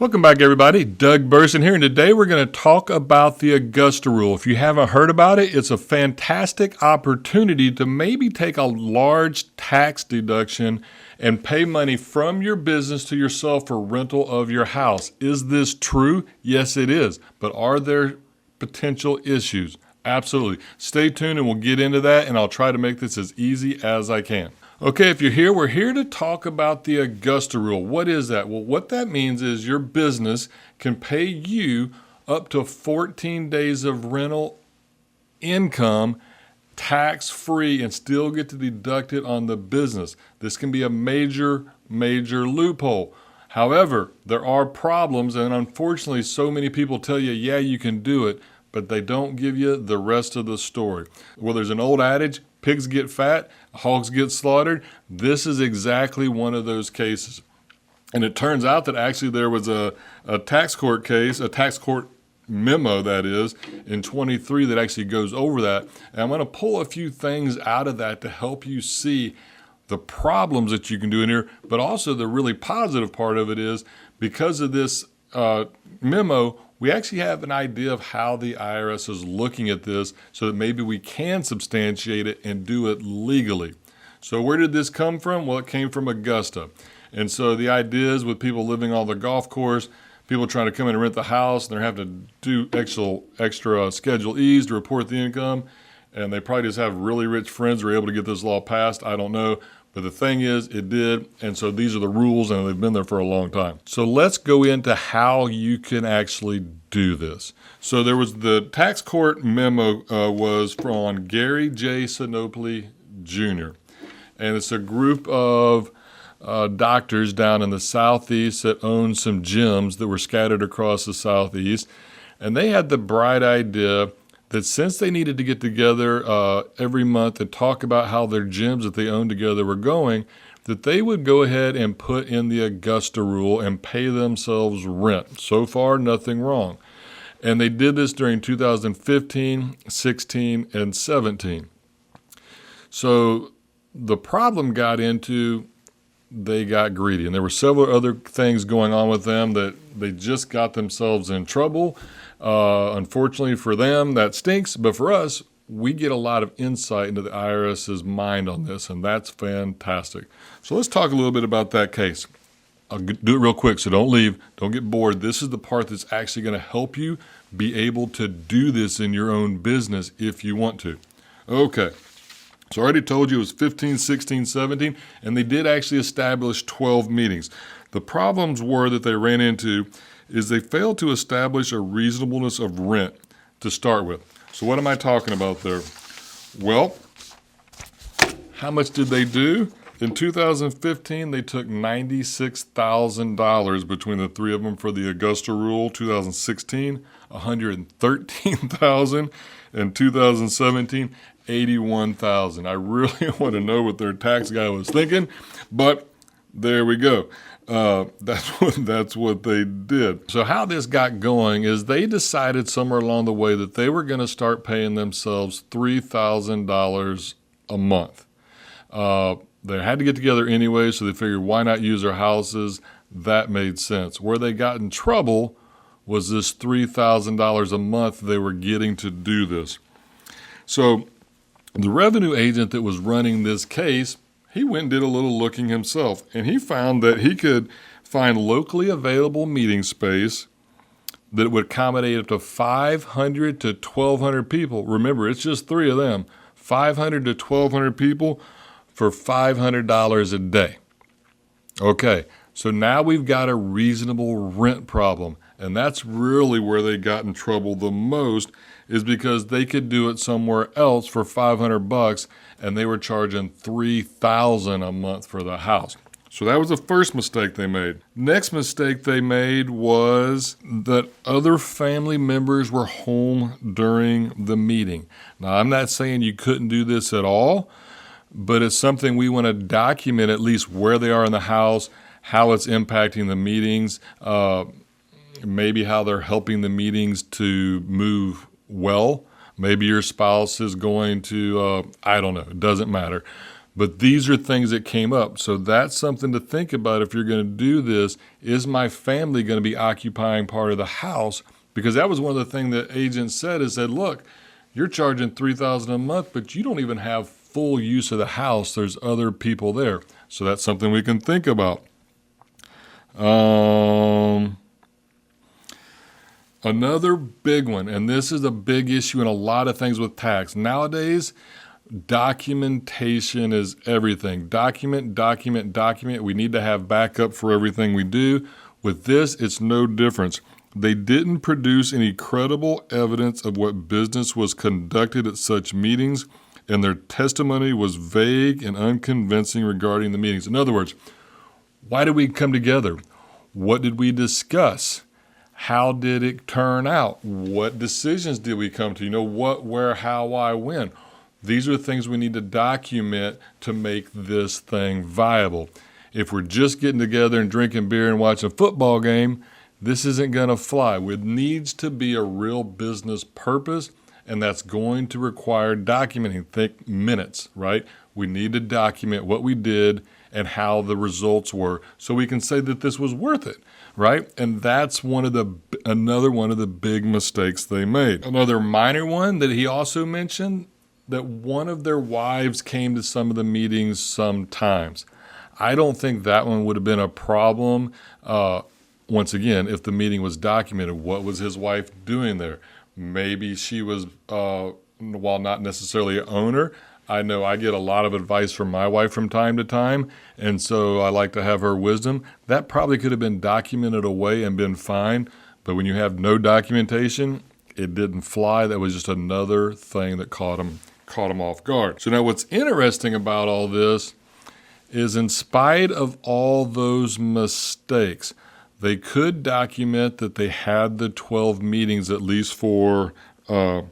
Welcome back, everybody. Doug Burson here, and today we're going to talk about the Augusta Rule. If you haven't heard about it, it's a fantastic opportunity to maybe take a large tax deduction and pay money from your business to yourself for rental of your house. Is this true? Yes, it is. But are there potential issues? Absolutely. Stay tuned and we'll get into that, and I'll try to make this as easy as I can. Okay, if you're here, we're here to talk about the Augusta Rule. What is that? Well, what that means is your business can pay you up to 14 days of rental income tax-free and still get to deduct it on the business. This can be a major loophole. However, there are problems, and unfortunately, so many people tell you, yeah, you can do it, but they don't give you the rest of the story. Well, there's an old adage, pigs get fat, hogs get slaughtered. This is exactly one of those cases. And it turns out that actually there was a tax court case, a tax court memo that is, in 23 that actually goes over that. And I'm going to pull a few things out of that to help you see the problems that you can do in here, but also the really positive part of it is because of this memo, we actually have an idea of how the IRS is looking at this so that maybe we can substantiate it and do it legally. So where did this come from? Well, it came from Augusta. And so the idea is with people living on the golf course, people trying to come in and rent the house, and they're having to do extra Schedule E's to report the income, and they probably just have really rich friends who are able to get this law passed. I don't know. But the thing is, it did, and so these are the rules, and they've been there for a long time. So let's go into how you can actually do this. So there was the tax court memo was from Gary J. Sinopoli Jr., and it's a group of doctors down in the Southeast that own some gyms that were scattered across the Southeast, and they had the bright idea that since they needed to get together every month and talk about how their gyms that they own together were going, that they would go ahead and put in the Augusta Rule and pay themselves rent. So far, nothing wrong. And they did this during 2015, 16, and 17. So the problem got into they got greedy. And there were several other things going on with them that they just got themselves in trouble. Unfortunately for them, that stinks. But for us, we get a lot of insight into the IRS's mind on this, and that's fantastic. So let's talk a little bit about that case. I'll do it real quick, so don't leave. Don't get bored. This is the part that's actually going to help you be able to do this in your own business if you want to. Okay. So I already told you it was 15, 16, 17, and they did actually establish 12 meetings. The problems were that they ran into is they failed to establish a reasonableness of rent to start with. So what am I talking about there? Well, how much did they do? In 2015, they took $96,000 between the three of them for the Augusta Rule. 2016, $113,000, and 2017, $81,000. I really want to know what their tax guy was thinking, but there we go. That's what they did. So how this got going is they decided somewhere along the way that they were going to start paying themselves $3,000 a month. They had to get together anyway, so they figured why not use their houses? That made sense. Where they got in trouble was this $3,000 a month they were getting to do this. So the revenue agent that was running this case, he went and did a little looking himself, and he found that he could find locally available meeting space that would accommodate up to 500 to 1,200 people. Remember, it's just three of them. 500 to 1,200 people for $500 a day. Okay, so now we've got a reasonable rent problem, and that's really where they got in trouble the most, is because they could do it somewhere else for $500 and they were charging $3,000 a month for the house. So that was the first mistake they made. Next mistake they made was that other family members were home during the meeting. Now, I'm not saying you couldn't do this at all, but it's something we want to document at least where they are in the house, how it's impacting the meetings, maybe how they're helping the meetings to move well. Maybe your spouse is going to, I don't know, it doesn't matter. But these are things that came up. So that's something to think about if you're going to do this. Is my family going to be occupying part of the house? Because that was one of the things that agents said, look, you're charging $3,000 a month, but you don't even have full use of the house. There's other people there. So that's something we can think about. Another big one, and this is a big issue in a lot of things with tax. Nowadays, documentation is everything. Document. We need to have backup for everything we do. With this, it's no difference. They didn't produce any credible evidence of what business was conducted at such meetings, and their testimony was vague and unconvincing regarding the meetings. In other words, why did we come together? What did we discuss? How did it turn out? What decisions did we come to? What, where, how, why, when? These are things we need to document to make this thing viable. If we're just getting together and drinking beer and watching a football game, this isn't going to fly. It needs to be a real business purpose, and that's going to require documenting. Think minutes, right? We need to document what we did and how the results were so we can say that this was worth it, right? And that's another one of the big mistakes they made. Another minor one that he also mentioned, that one of their wives came to some of the meetings sometimes. I don't think that one would have been a problem. Once again, if the meeting was documented, what was his wife doing there? Maybe she was, while not necessarily an owner, I know I get a lot of advice from my wife from time to time, and so I like to have her wisdom. That probably could have been documented away and been fine, but when you have no documentation, it didn't fly. That was just another thing that caught him off guard. So now what's interesting about all this is, in spite of all those mistakes, they could document that they had the 12 meetings, at least for, I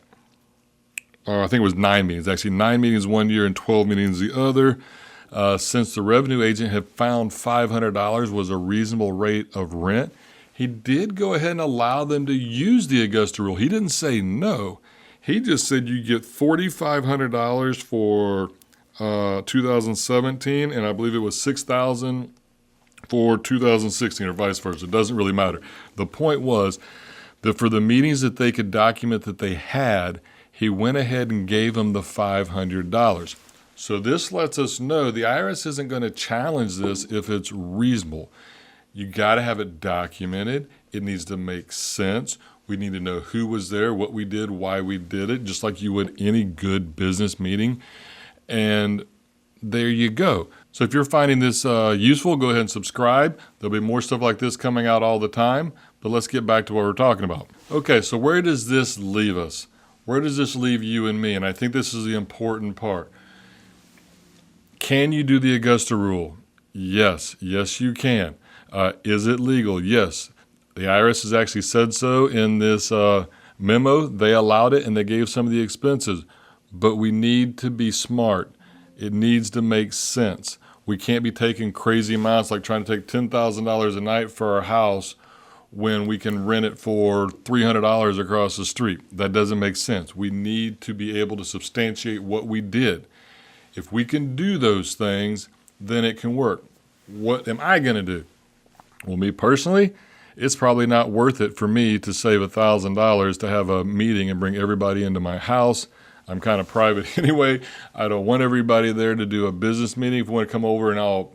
think it was 9 meetings. Actually, 9 meetings one year and 12 meetings the other. Since the revenue agent had found $500 was a reasonable rate of rent, he did go ahead and allow them to use the Augusta Rule. He didn't say no. He just said you get $4,500 for 2017, and I believe it was $6,000 for 2016, or vice versa. It doesn't really matter. The point was that for the meetings that they could document that they had, he went ahead and gave them the $500. So this lets us know the IRS isn't going to challenge this if it's reasonable. You got to have it documented. It needs to make sense. We need to know who was there, what we did, why we did it, just like you would any good business meeting. And there you go. So if you're finding this useful, go ahead and subscribe. There'll be more stuff like this coming out all the time. But let's get back to what we're talking about. Okay, so where does this leave us? Where does this leave you and me? And I think this is the important part. Can you do the Augusta Rule? Yes. Yes, you can. Is it legal? Yes. The IRS has actually said so in this memo. They allowed it and they gave some of the expenses. But we need to be smart. It needs to make sense. We can't be taking crazy amounts like trying to take $10,000 a night for our house when we can rent it for $300 across the street. That doesn't make sense. We need to be able to substantiate what we did. If we can do those things, then it can work. What am I going to do? Well, me personally, it's probably not worth it for me to save $1,000 to have a meeting and bring everybody into my house. I'm kind of private anyway. I don't want everybody there to do a business meeting. If you want to come over and I'll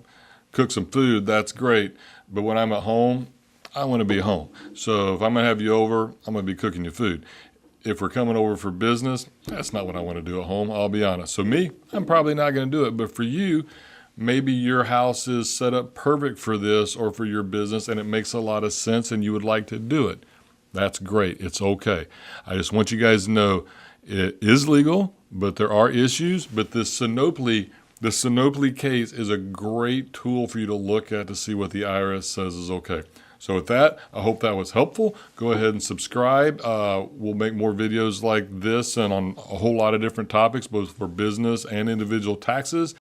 cook some food, that's great. But when I'm at home, I want to be home. So if I'm going to have you over, I'm going to be cooking you food. If we're coming over for business, that's not what I want to do at home, I'll be honest. So me, I'm probably not going to do it. But for you, maybe your house is set up perfect for this or for your business and it makes a lot of sense and you would like to do it. That's great. It's okay. I just want you guys to know it is legal, but there are issues. But the Sinopoli case is a great tool for you to look at to see what the IRS says is okay. So with that, I hope that was helpful. Go ahead and subscribe. We'll make more videos like this and on a whole lot of different topics, both for business and individual taxes.